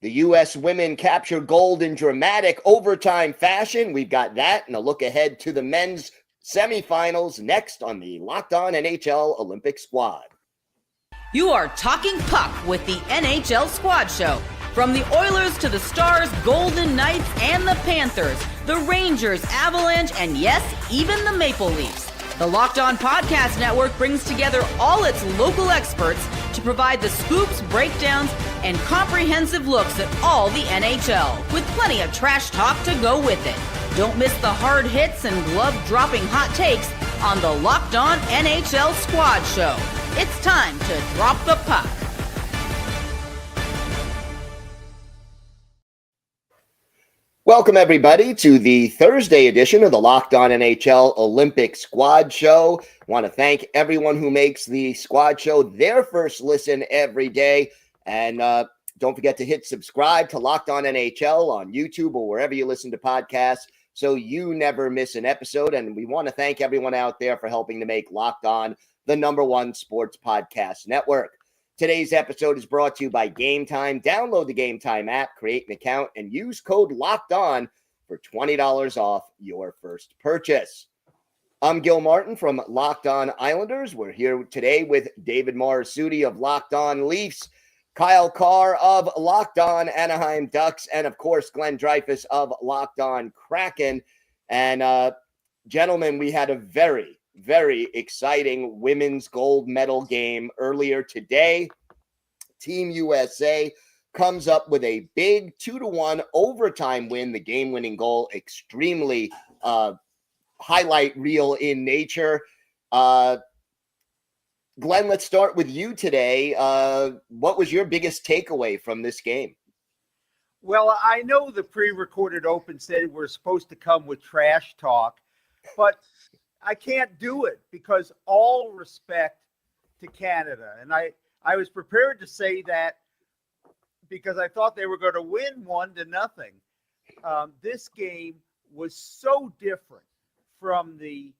The U.S. women captured gold in dramatic overtime fashion. We've got that and a look ahead to the men's semifinals next on the Locked On NHL Olympic Squad. You are talking puck with the NHL Squad Show. From the Oilers to the Stars, Golden Knights, and the Panthers, the Rangers, Avalanche, and yes, even the Maple Leafs. The Locked On Podcast Network brings together all its local experts to provide the scoops, breakdowns, and comprehensive looks at all the NHL, with plenty of trash talk to go with it. Don't miss the hard hits and glove-dropping hot takes on the Locked On NHL Squad Show. It's time to drop the puck. Welcome, everybody, to the Thursday edition of the Locked On NHL Olympic Squad Show. I want to thank everyone who makes the Squad Show their first listen every day. And don't forget to hit subscribe to Locked On NHL on YouTube or wherever you listen to podcasts so you never miss an episode. And we want to thank everyone out there for helping to make Locked On the #1 sports podcast network. Today's episode is brought to you by Game Time. Download the Game Time app, create an account, and use code LOCKEDON for $20 off your first purchase. I'm Gil Martin from Locked On Islanders. We're here today with David Morassutti of Locked On Leafs, Kyle Carr of Locked On Anaheim Ducks, and of course, Glenn Dreyfus of Locked On Kraken. And gentlemen, we had a very exciting women's gold medal game earlier today. Team USA comes up with a big 2-1 overtime win. The game-winning goal, extremely highlight reel in nature. Glenn, let's start with you today. What was your biggest takeaway from this game? Well, I know the pre-recorded open said we're supposed to come with trash talk, but I can't do it because all respect to Canada. And I was prepared to say that because I thought they were going to win 1-0. This game was so different from the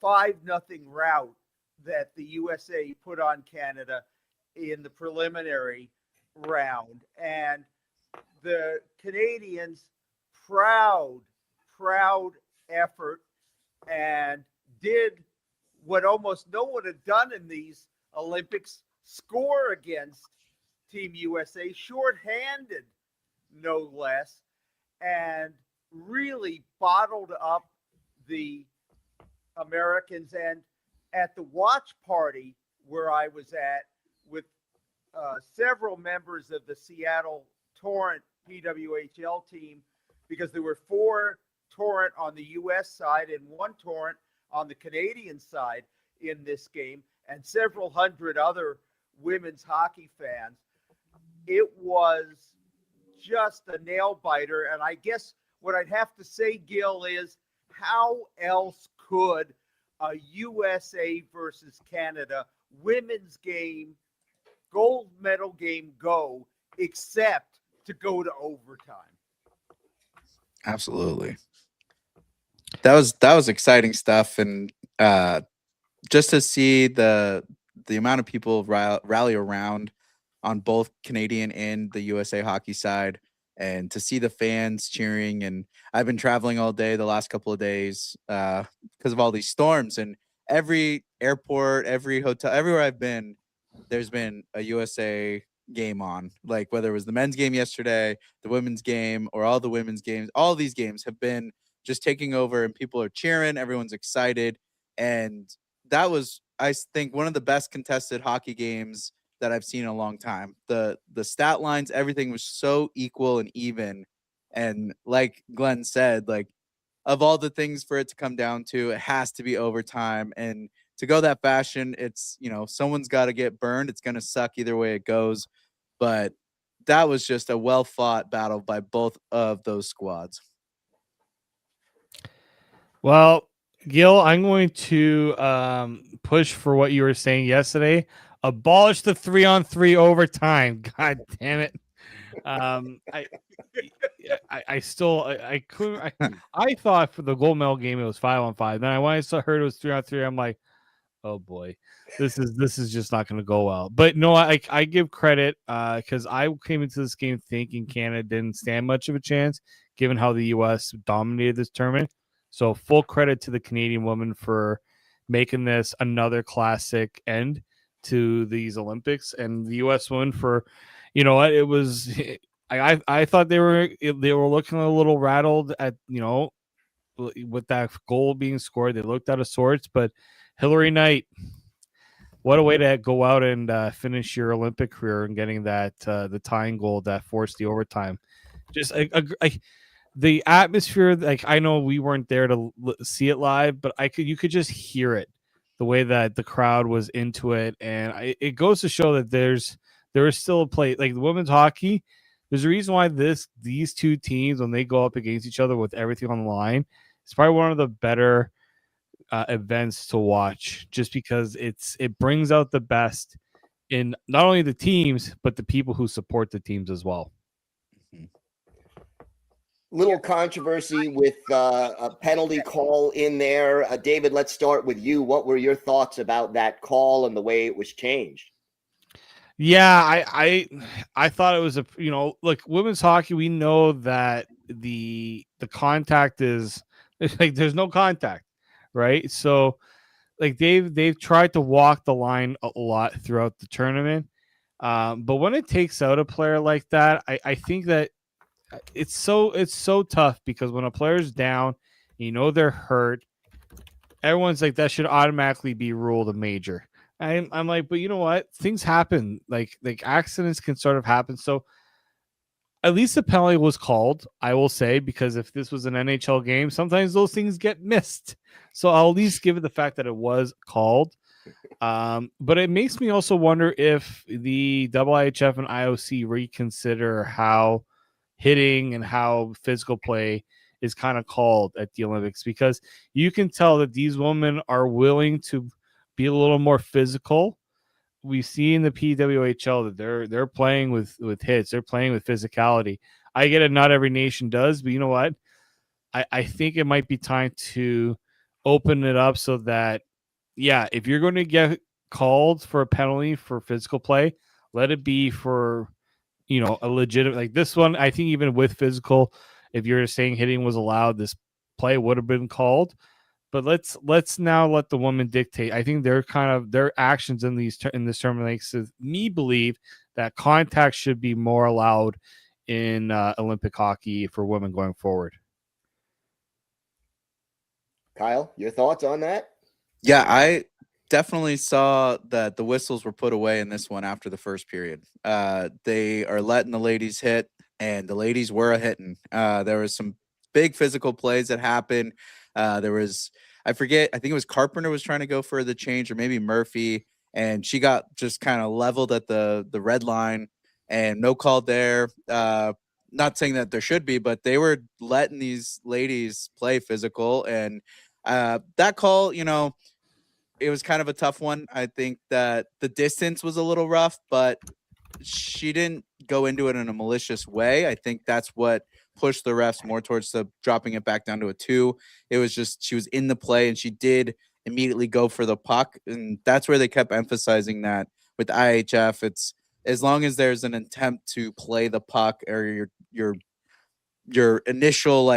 5-0 rout that the USA put on Canada in the preliminary round. And the Canadians, proud effort, and did what almost no one had done in these Olympics, score against Team USA, shorthanded no less, and really bottled up the Americans. And at the watch party where I was at with several members of the Seattle Torrent PWHL team, because there were 4 Torrent on the U.S. side and 1 Torrent on the Canadian side in this game, and several hundred other women's hockey fans. It was just a nail biter. And I guess what I'd have to say, Gil, is how else could a USA versus Canada women's game, gold medal game go except to go to overtime? Absolutely. That was exciting stuff, and just to see the amount of people rally around on both Canadian and the USA hockey side, and to see the fans cheering. And I've been traveling all day the last couple of days because of all these storms, and every airport, every hotel, everywhere I've been, there's been a USA game on. Like whether it was the men's game yesterday, the women's game, or all the women's games, all these games have been just taking over, and people are cheering. Everyone's excited. And that was, I think, one of the best contested hockey games that I've seen in a long time. The stat lines, everything was so equal and even. And like Glenn said, like of all the things for it to come down to, it has to be overtime. And to go that fashion, it's, someone's got to get burned. It's going to suck either way it goes. But that was just a well-fought battle by both of those squads. Well, Gil, I'm going to push for what you were saying yesterday. Abolish the 3-on-3 overtime. God damn it. I thought for the gold medal game it was 5-on-5. Then when I heard it was 3-on-3, I'm like, oh boy, this is just not going to go well. But no, I give credit because I came into this game thinking Canada didn't stand much of a chance, given how the U.S. dominated this tournament. So full credit to the Canadian woman for making this another classic end to these Olympics, and the U.S. woman for, you know what, it was. I thought they were looking a little rattled at, you know, with that goal being scored. They looked out of sorts, but Hillary Knight, what a way to go out and finish your Olympic career and getting that the tying goal that forced the overtime. Just the atmosphere. Like, I know we weren't there to see it live, but you could just hear it, the way that the crowd was into it, and it goes to show that there is still a play, like the women's hockey. There's a reason why these two teams, when they go up against each other with everything on the line, it's probably one of the better events to watch, just because it brings out the best in not only the teams but the people who support the teams as well. Little controversy with a penalty call in there. David, let's start with you. What were your thoughts about that call and the way it was changed? Yeah, I thought it was look, women's hockey, we know that the contact is like there's no contact, right? So like they've tried to walk the line a lot throughout the tournament. But when it takes out a player like that, I think that it's so tough, because when a player's down, you know they're hurt, everyone's like that should automatically be ruled a major. I'm like, but you know what? Things happen. Like accidents can sort of happen. So at least the penalty was called, I will say, because if this was an NHL game, sometimes those things get missed. So I'll at least give it the fact that it was called. But it makes me also wonder if the IIHF and IOC reconsider how hitting and how physical play is kind of called at the Olympics, because you can tell that these women are willing to be a little more physical. We see in the PWHL that they're playing with hits, they're playing with physicality. I get it, not every nation does, but you know what? I think it might be time to open it up so that, yeah, if you're going to get called for a penalty for physical play, let it be for, you know, a legitimate, like this one. I think even with physical, if you're saying hitting was allowed, this play would have been called. But let's now let the woman dictate. I think their actions in this tournament makes me believe that contact should be more allowed in Olympic hockey for women going forward. Kyle, your thoughts on that? Yeah, I definitely saw that the whistles were put away in this one after the first period. They are letting the ladies hit, and the ladies were hitting. There was some big physical plays that happened. There was, I forget, I think it was Carpenter was trying to go for the change, or maybe Murphy, and she got just kind of leveled at the red line, and no call there. Not saying that there should be, but they were letting these ladies play physical, and that call, you know, it was kind of a tough one. I think that the distance was a little rough, but she didn't go into it in a malicious way. I think that's what pushed the refs more towards the dropping it back down to a 2. It was just she was in the play, and she did immediately go for the puck, and that's where they kept emphasizing that with IHF. It's as long as there's an attempt to play the puck, or your initial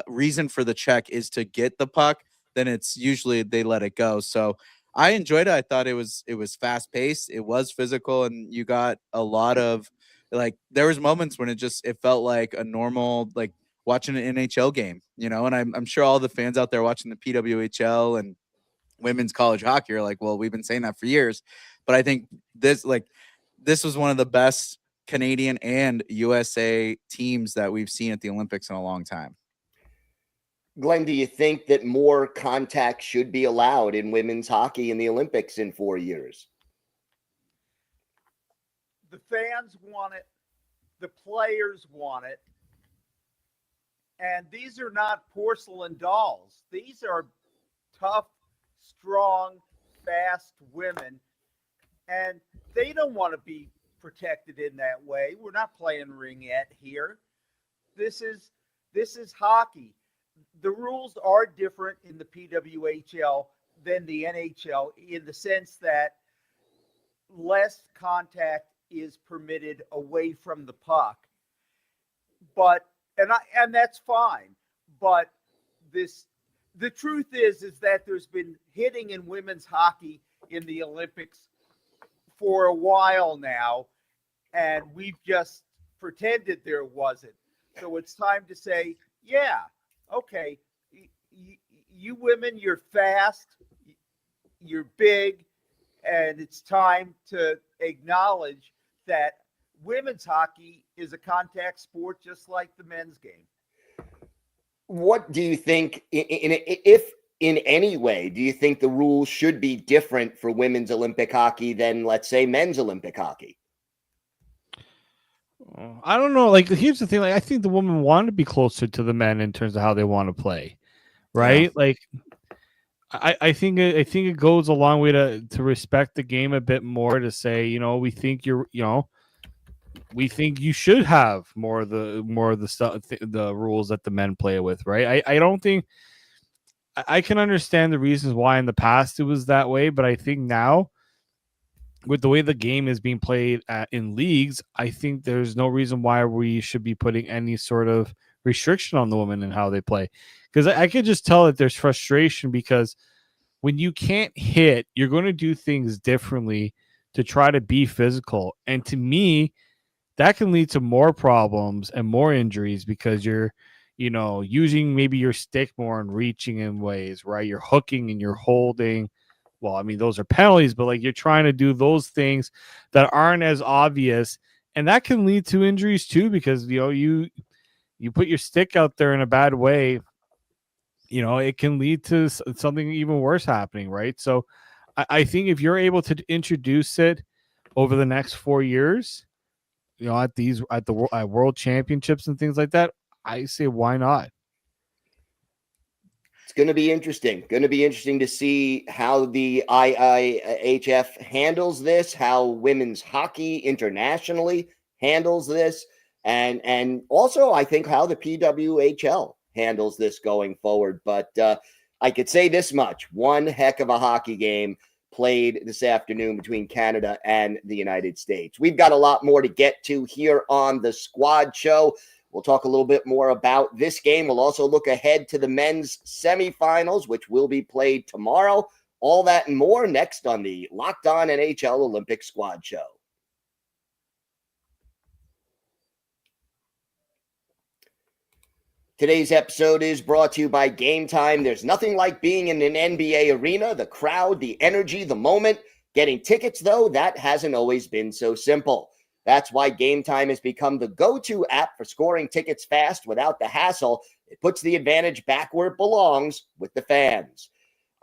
reason for the check is to get the puck, then it's usually they let it go. So I enjoyed it. I thought it was fast paced. It was physical, and you got a lot of, like, there was moments when it felt like a normal, like watching an NHL game, you know. And I'm sure all the fans out there watching the PWHL and women's college hockey are like, well, we've been saying that for years. But I think this was one of the best Canadian and USA teams that we've seen at the Olympics in a long time. Glenn, do you think that more contact should be allowed in women's hockey in the Olympics in 4 years? The fans want it. The players want it. And these are not porcelain dolls. These are tough, strong, fast women. And they don't want to be protected in that way. We're not playing ringette here. This is hockey. The rules are different in the PWHL than the NHL in the sense that less contact is permitted away from the puck. But and that's fine. But the truth is that there's been hitting in women's hockey in the Olympics for a while now, and we've just pretended there wasn't. So it's time to say, yeah, okay, you women, you're fast, you're big, and it's time to acknowledge that women's hockey is a contact sport just like the men's game. What do you think, if in any way, do you think the rules should be different for women's Olympic hockey than, let's say, men's Olympic hockey? I don't know. Like, here's the thing. Like, I think the women want to be closer to the men in terms of how they want to play, right? Yeah. Like, I think it goes a long way to respect the game a bit more. To say, we think we think you should have more of the stuff, the rules that the men play with, right? I don't think I can understand the reasons why in the past it was that way, but I think now, with the way the game is being played in leagues, I think there's no reason why we should be putting any sort of restriction on the women and how they play. Because I could just tell that there's frustration because when you can't hit, you're going to do things differently to try to be physical. And to me, that can lead to more problems and more injuries because you're, using maybe your stick more and reaching in ways, right? You're hooking and you're holding. Well, I mean, those are penalties, but like you're trying to do those things that aren't as obvious. And that can lead to injuries too, because, you put your stick out there in a bad way, it can lead to something even worse happening, right? So I think if you're able to introduce it over the next 4 years, at the world championships and things like that, I say, why not? It's going to be interesting. Going to be interesting to see how the IIHF handles this, how women's hockey internationally handles this, and also I think how the PWHL handles this going forward. But I could say this much: one heck of a hockey game played this afternoon between Canada and the United States. We've got a lot more to get to here on the Squad Show. We'll talk a little bit more about this game. We'll also look ahead to the men's semifinals, which will be played tomorrow. All that and more next on the Locked On NHL Olympic Squad Show. Today's episode is brought to you by Game Time. There's nothing like being in an NBA arena, the crowd, the energy, the moment. Getting tickets, though, that hasn't always been so simple. That's why Game Time has become the go-to app for scoring tickets fast without the hassle. It puts the advantage back where it belongs, with the fans.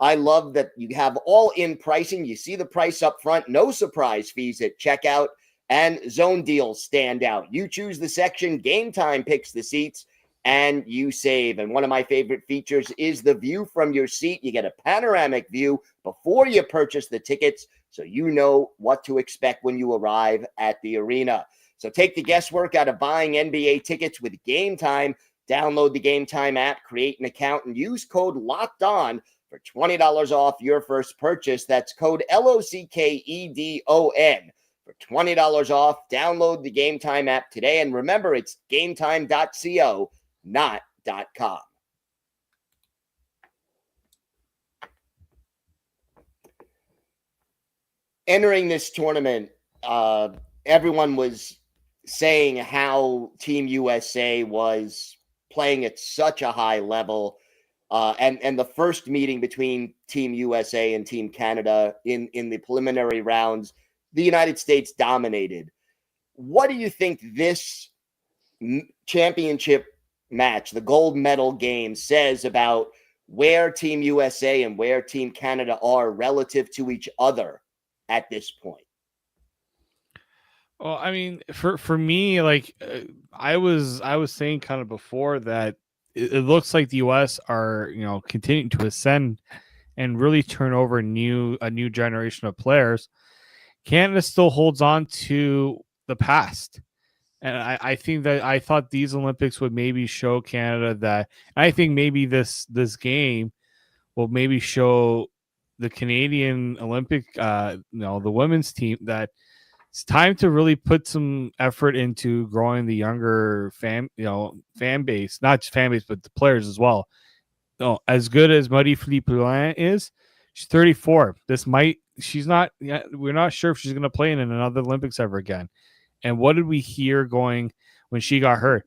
I love that you have all-in pricing. You see the price up front, no surprise fees at checkout, and zone deals stand out. You choose the section, Game Time picks the seats, and you save. And one of my favorite features is the view from your seat. You get a panoramic view before you purchase the tickets, so you know what to expect when you arrive at the arena. So take the guesswork out of buying NBA tickets with Game Time. Download the Game Time app, create an account, and use code LOCKEDON for $20 off your first purchase. That's code LOCKEDON for $20 off. Download the Game Time app today. And remember, it's gametime.co, not .com. Entering this tournament, everyone was saying how Team USA was playing at such a high level. And the first meeting between Team USA and Team Canada in the preliminary rounds, the United States dominated. What do you think this championship match, the gold medal game, says about where Team USA and where Team Canada are relative to each other at this point? Well, I mean, for me, like I was saying kind of before that it looks like the U.S. are continuing to ascend and really turn over a new generation of players. Canada still holds on to the past, and I think that I thought these Olympics would maybe show Canada that. I think maybe this game will maybe show the Canadian Olympic, the women's team, that it's time to really put some effort into growing the younger fan base, not just fan base, but the players as well. As good as Marie-Philippe Poulin is, she's 34. We're not sure if she's going to play in another Olympics ever again. And what did we hear going when she got hurt?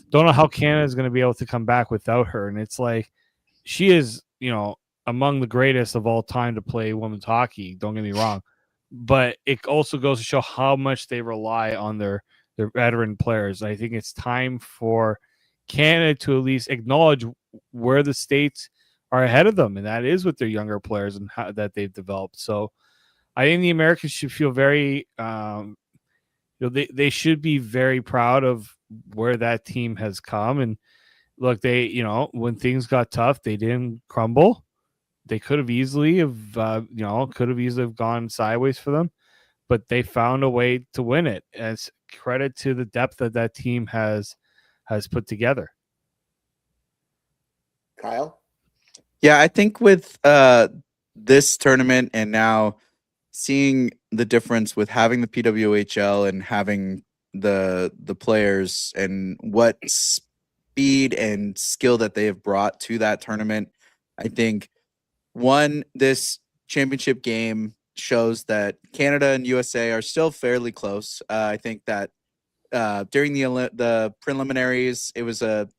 Don't know how Canada is going to be able to come back without her. And it's like, she is, among the greatest of all time to play women's hockey. Don't get me wrong. But it also goes to show how much they rely on their veteran players. I think it's time for Canada to at least acknowledge where the States are ahead of them, and that is with their younger players and how that they've developed. So I think the Americans should feel very, they should be very proud of where that team has come. And look, they, when things got tough, they didn't crumble. They could have easily have gone sideways for them, but they found a way to win it. As credit to the depth that team has put together. Kyle? Yeah, I think with this tournament and now seeing the difference with having the PWHL and having the players and what speed and skill that they have brought to that tournament, I think this championship game shows that Canada and USA are still fairly close. I think that during the preliminaries, it was a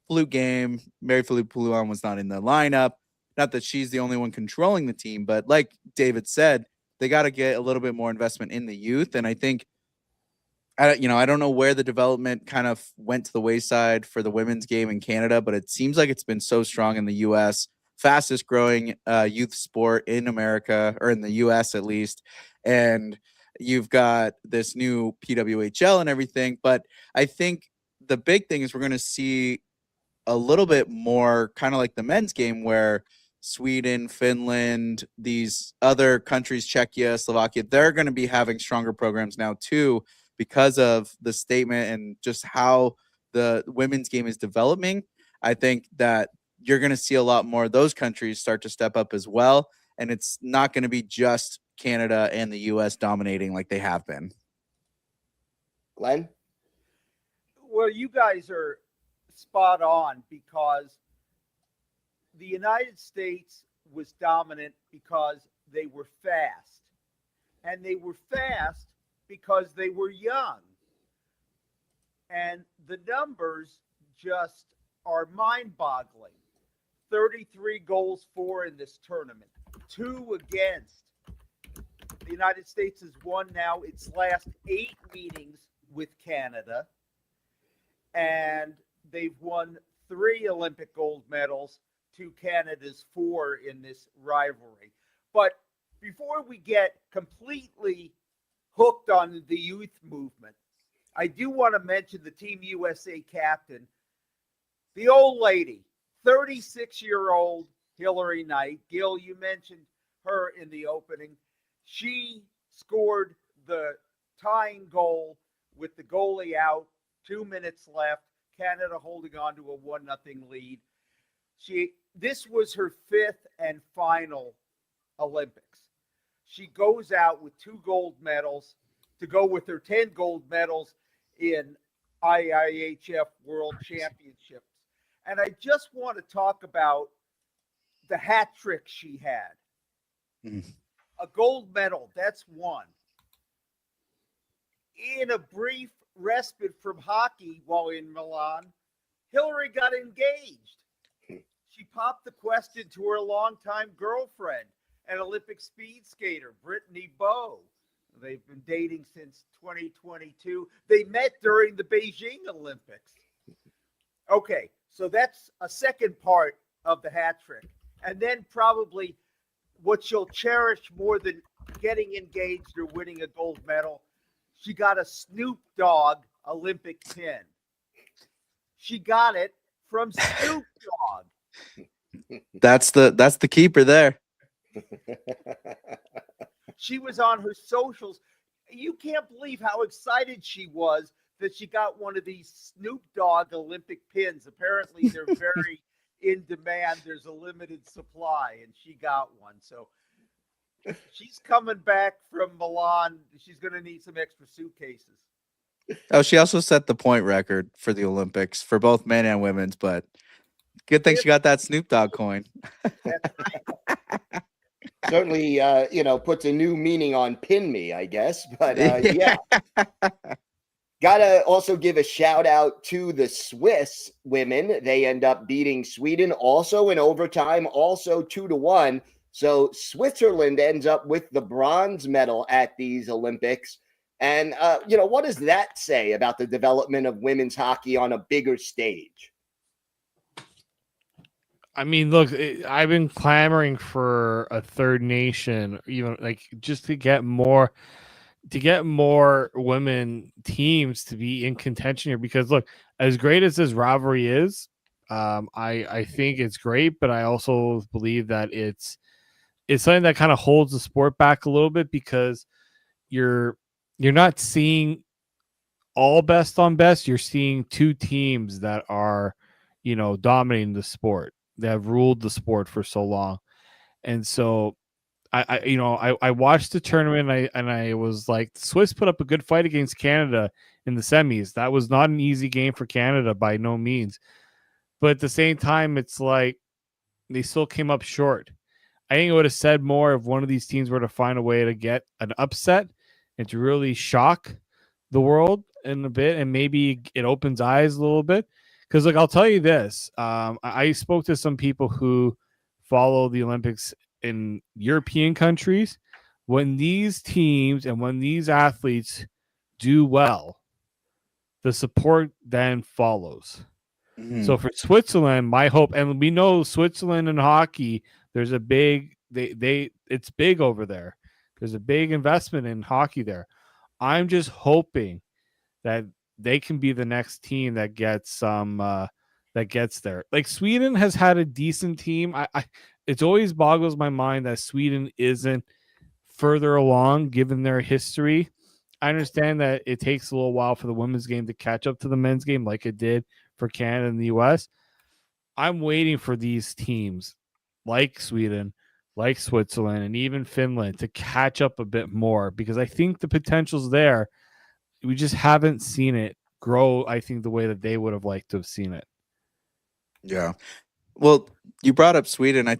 fluke game. Marie-Philippe Poulin was not in the lineup. Not that she's the only one controlling the team, but like David said, they got to get a little bit more investment in the youth. And I think, I don't know where the development kind of went to the wayside for the women's game in Canada, but it seems like it's been so strong in the U.S., fastest growing youth sport in America, or in the U.S. at least. And you've got this new PWHL and everything. But I think the big thing is we're going to see a little bit more kind of like the men's game, where Sweden, Finland, these other countries, Czechia, Slovakia, they're going to be having stronger programs now too, because of the statement and just how the women's game is developing. I think that you're going to see a lot more of those countries start to step up as well. And it's not going to be just Canada and the U.S. dominating like they have been. Glenn? Well, you guys are spot on, because the United States was dominant because they were fast. And they were fast because they were young. And the numbers just are mind-boggling. 33 goals for in this tournament, 2 against. The United States has won now its last 8 meetings with Canada, and they've won 3 Olympic gold medals to Canada's 4 in this rivalry. But before we get completely hooked on the youth movement, I do want to mention the Team USA captain, the old lady, 36-year-old Hilary Knight. Gil, you mentioned her in the opening. She scored the tying goal with the goalie out, 2 minutes left, Canada holding on to a 1-0 lead. This was her 5th and final Olympics. She goes out with 2 gold medals to go with her 10 gold medals in IIHF World Championships. And I just want to talk about the hat trick she had. A gold medal, that's 1. In a brief respite from hockey while in Milan, Hilary got engaged. She popped the question to her longtime girlfriend and Olympic speed skater, Brittany Bowe. They've been dating since 2022. They met during the Beijing Olympics. Okay, so that's a second part of the hat trick. And then probably what she'll cherish more than getting engaged or winning a gold medal, she got a Snoop Dogg Olympic pin. She got it from Snoop Dogg. That's the keeper there. She was on her socials. You can't believe how excited she was that she got one of these Snoop Dogg Olympic pins. Apparently, they're very in demand. There's a limited supply, and she got one. So She's coming back from Milan. She's going to need some extra suitcases. Oh, she also set the point record for the Olympics for both men and women's, but good thing she got that Snoop Dogg coin. That's right. Certainly, puts a new meaning on pin me, I guess. But yeah. Gotta also give a shout out to the Swiss women. They end up beating Sweden also in overtime, also 2-1. So Switzerland ends up with the bronze medal at these Olympics. And, what does that say about the development of women's hockey on a bigger stage? I mean, look, I've been clamoring for a third nation, even like just to get more women teams to be in contention here. Because look, as great as this rivalry is, I think it's great, but I also believe that it's something that kind of holds the sport back a little bit, because you're not seeing all best on best. You're seeing two teams that are, dominating the sport. They have ruled the sport for so long. And so I watched the tournament and I was like, the Swiss put up a good fight against Canada in the semis. That was not an easy game for Canada by no means. But at the same time, it's like they still came up short. I think it would have said more if one of these teams were to find a way to get an upset and to really shock the world in a bit, and maybe it opens eyes a little bit. Because, look, I'll tell you this. I spoke to some people who follow the Olympics in European countries. When these teams and when these athletes do well, the support then follows. Mhm. So for Switzerland, my hope, and we know Switzerland in hockey, there's a big it's big over there. There's a big investment in hockey there. I'm just hoping that they can be the next team that gets there. Like Sweden has had a decent team. It always boggles my mind that Sweden isn't further along given their history. I understand that it takes a little while for the women's game to catch up to the men's game like it did for Canada and the US. I'm waiting for these teams like Sweden, like Switzerland, and even Finland to catch up a bit more, because I think the potential's there. We just haven't seen it grow, I think, the way that they would have liked to have seen it. Yeah. Well, you brought up Sweden. I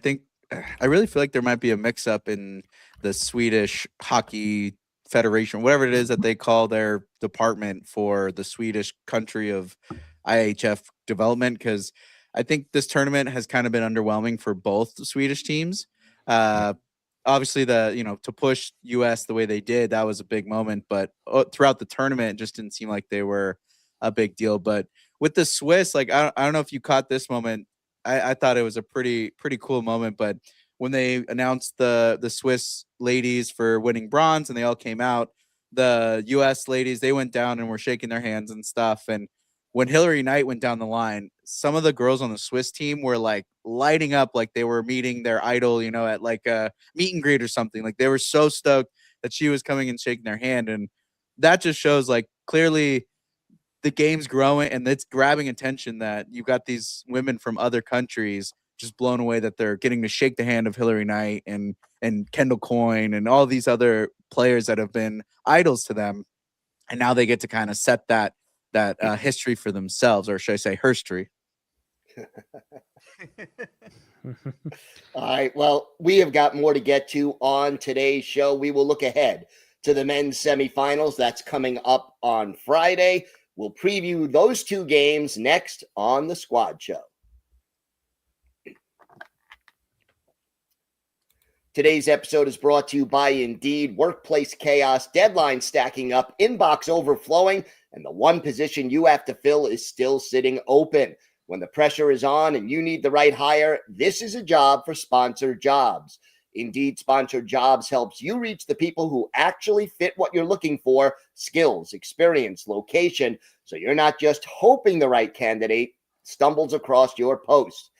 really feel like there might be a mix up in the Swedish Hockey Federation, whatever it is that they call their department for the Swedish country of IHF development, because I think this tournament has kind of been underwhelming for both the Swedish teams. Obviously, to push US the way they did, that was a big moment. But throughout the tournament, it just didn't seem like they were a big deal. But with the Swiss, like I don't know if you caught this moment. I thought it was a pretty cool moment. But when they announced the Swiss ladies for winning bronze and they all came out, the US ladies, they went down and were shaking their hands and stuff. And when Hillary Knight went down the line, some of the girls on the Swiss team were like lighting up like they were meeting their idol, at like a meet and greet or something. Like they were so stoked that she was coming and shaking their hand. And that just shows like clearly the game's growing and it's grabbing attention, that you've got these women from other countries just blown away that they're getting to shake the hand of Hillary Knight and Kendall Coyne and all these other players that have been idols to them. And now they get to kind of set that history for themselves, or should I say herstory. All right. Well, we have got more to get to on today's show. We will look ahead to the men's semifinals. That's coming up on Friday. We'll preview those two games next on the Squad Show. Today's episode is brought to you by Indeed. Workplace chaos, deadline stacking up, inbox overflowing, and the one position you have to fill is still sitting open. When the pressure is on and you need the right hire, this is a job for Sponsored Jobs. Indeed, Sponsored Jobs helps you reach the people who actually fit what you're looking for: skills, experience, location, so you're not just hoping the right candidate stumbles across your post.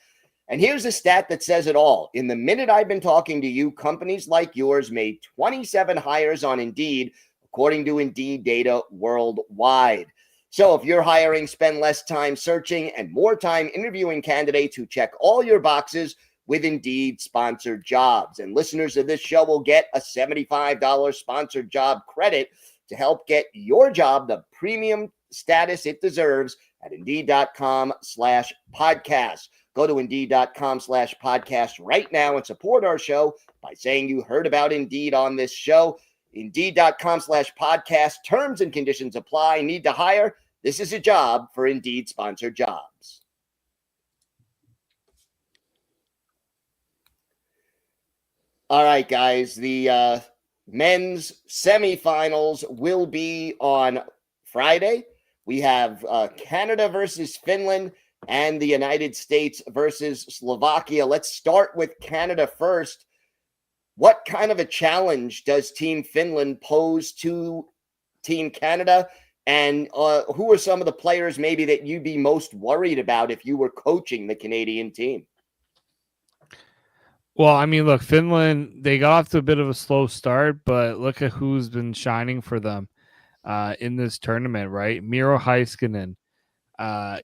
And here's a stat that says it all. In the minute I've been talking to you, companies like yours made 27 hires on Indeed, according to Indeed data worldwide. So if you're hiring, spend less time searching and more time interviewing candidates who check all your boxes with Indeed sponsored jobs. And listeners of this show will get a $75 sponsored job credit to help get your job the premium status it deserves at Indeed.com/podcast. Go to Indeed.com/podcast right now and support our show by saying you heard about Indeed on this show. Indeed.com/podcast. Terms and conditions apply. Need to hire? This is a job for Indeed sponsored jobs. All right, guys. The men's semifinals will be on Friday. We have Canada versus Finland and the United States versus Slovakia. Let's start with Canada first. What kind of a challenge does Team Finland pose to Team Canada? And who are some of the players maybe that you'd be most worried about if you were coaching the Canadian team? Well, I mean, look, Finland, they got off to a bit of a slow start, but look at who's been shining for them in this tournament, right? Miro Heiskanen,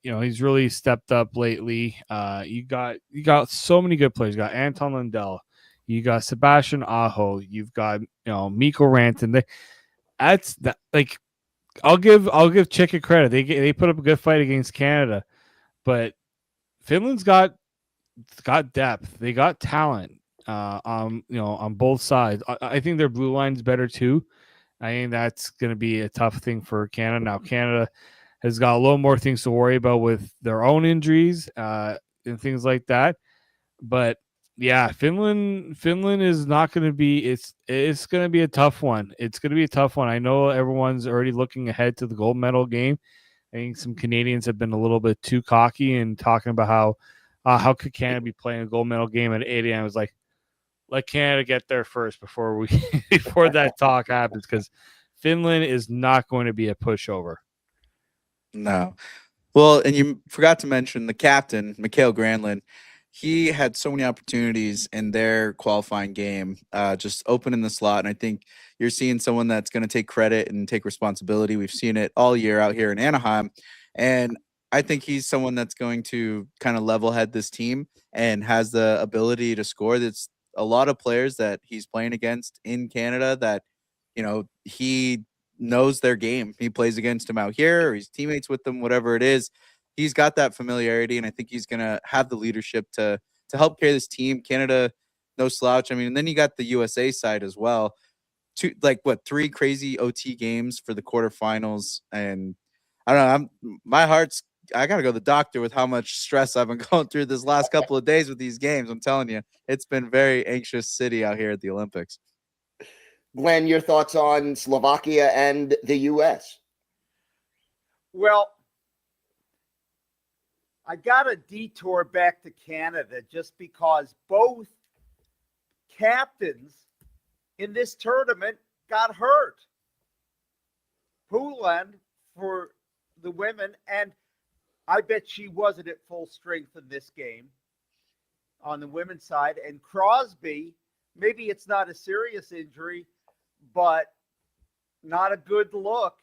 he's really stepped up lately. You got so many good players. You got Anton Lundell, you got Sebastian Aho, you've got Mikko Rantanen. That's that. Like, I'll give Chicken credit. They put up a good fight against Canada, but Finland's got depth. They got talent on both sides. I think their blue line's better too. I think that's going to be a tough thing for Canada. Now, Canada has got a little more things to worry about with their own injuries and things like that. But yeah, Finland is not going to be. It's going to be a tough one. It's going to be a tough one. I know everyone's already looking ahead to the gold medal game. I think some Canadians have been a little bit too cocky and talking about how could Canada be playing a gold medal game at 8 a.m. I was like, let Canada get there first before that talk happens, because Finland is not going to be a pushover. No. Well, and you forgot to mention the captain, Mikael Granlund. He had so many opportunities in their qualifying game, just opening the slot. And I think you're seeing someone that's going to take credit and take responsibility. We've seen it all year out here in Anaheim. And I think he's someone that's going to kind of level head this team and has the ability to score. That's a lot of players that he's playing against in Canada that, he knows their game. He plays against them out here, or he's teammates with them, whatever it is. He's got that familiarity, and I think he's going to have the leadership to help carry this team. Canada, no slouch. I mean, and then you got the USA side as well. 3 crazy OT games for the quarterfinals, and I don't know. I got to go to the doctor with how much stress I've been going through this last couple of days with these games. I'm telling you, it's been very anxious city out here at the Olympics. Glenn, your thoughts on Slovakia and the U.S.? Well, I got a detour back to Canada just because both captains in this tournament got hurt. Poulin for the women, and I bet she wasn't at full strength in this game on the women's side. And Crosby, maybe it's not a serious injury, but not a good look.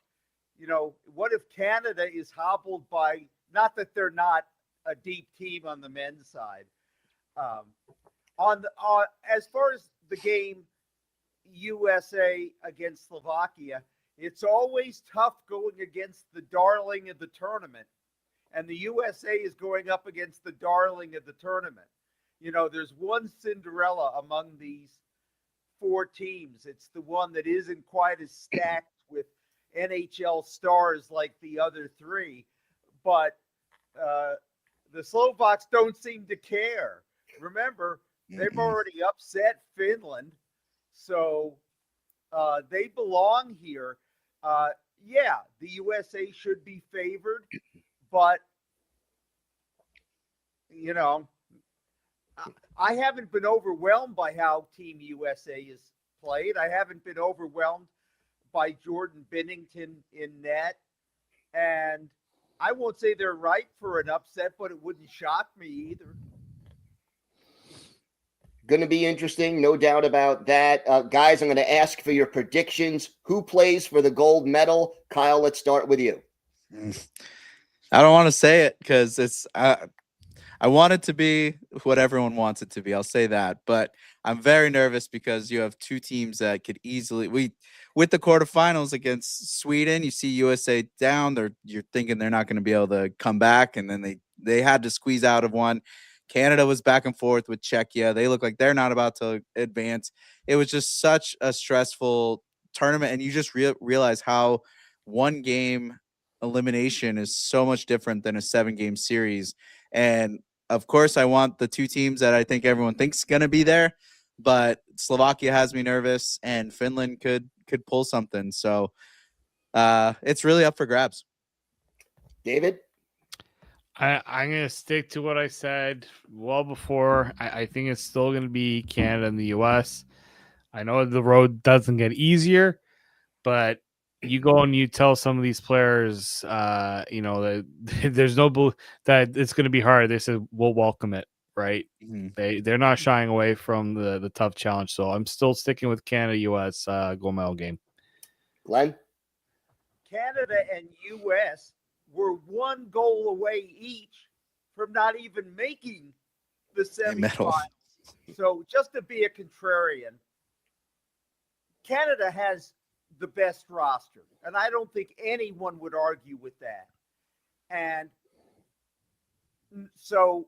What if Canada is hobbled by, not that they're not a deep team on the men's side. As far as the game, USA against Slovakia, it's always tough going against the darling of the tournament. And the USA is going up against the darling of the tournament. There's one Cinderella among these 4 teams. It's the one that isn't quite as stacked with NHL stars like the other 3. But the Slovaks don't seem to care. Remember, they've already upset Finland. So they belong here. The USA should be favored. But, I haven't been overwhelmed by how Team USA is played. I haven't been overwhelmed by Jordan Binnington in net. And I won't say they're right for an upset, but it wouldn't shock me either. Going to be interesting, no doubt about that. Guys, I'm going to ask for your predictions. Who plays for the gold medal? Kyle, let's start with you. I don't want to say it because it's I want it to be what everyone wants it to be. I'll say that, but I'm very nervous because you have two teams that could easily with the quarterfinals against Sweden. You see USA down. You're thinking they're not going to be able to come back, and then they had to squeeze out of one. Canada was back and forth with Czechia. They look like they're not about to advance. It was just such a stressful tournament, and you just realize how one game elimination is so much different than a 7-game series. And of course, I want the two teams that I think everyone thinks going to be there, but Slovakia has me nervous, and Finland could pull something. So it's really up for grabs. David? I'm going to stick to what I said well before. I think it's still going to be Canada and the U.S. I know the road doesn't get easier, but you go and you tell some of these players, that there's no that it's going to be hard. They said, we'll welcome it, right? Mm-hmm. They're not shying away from the tough challenge. So I'm still sticking with Canada, U.S. Gold medal game. Glenn? Canada and U.S. were 1 goal away each from not even making the semifinals. So just to be a contrarian, Canada has the best roster, and I don't think anyone would argue with that. And so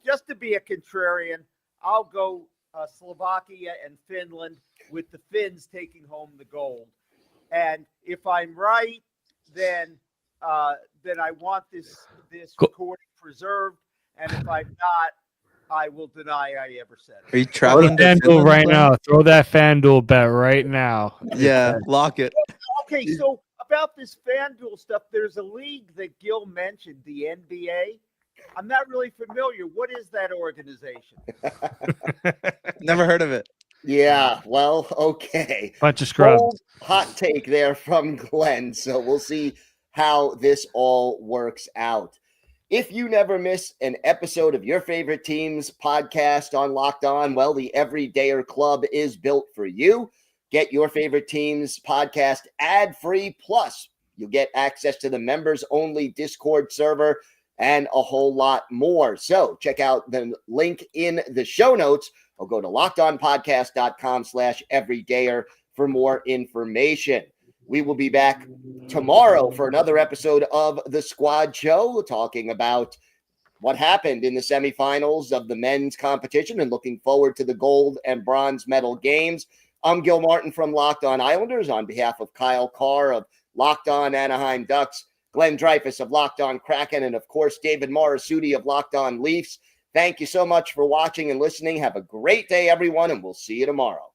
just to be a contrarian, I'll go Slovakia and Finland, with the Finns taking home the gold. And if I'm right, then I want this recording preserved. And if I'm not, I will deny I ever said it. Are you traveling to FanDuel Finland right Glenn? now? Throw that FanDuel bet right now. Yeah, lock it. Okay, so about this FanDuel stuff, there's a league that Gil mentioned, the NBA. I'm not really familiar. What is that organization? Never heard of it. Yeah, well, okay. Bunch of scrubs. Bold hot take there from Glenn. So we'll see how this all works out. If you never miss an episode of your favorite team's podcast on Locked On, well, the Everydayer Club is built for you. Get your favorite team's podcast ad-free, plus you'll get access to the members-only Discord server and a whole lot more. So check out the link in the show notes, or go to lockedonpodcast.com/everydayer for more information. We will be back tomorrow for another episode of The Squad Show, talking about what happened in the semifinals of the men's competition and looking forward to the gold and bronze medal games. I'm Gil Martin from Locked On Islanders on behalf of Kyle Carr of Locked On Anaheim Ducks, Glenn Dreyfus of Locked On Kraken, and of course, David Morassutti of Locked On Leafs. Thank you so much for watching and listening. Have a great day, everyone, and we'll see you tomorrow.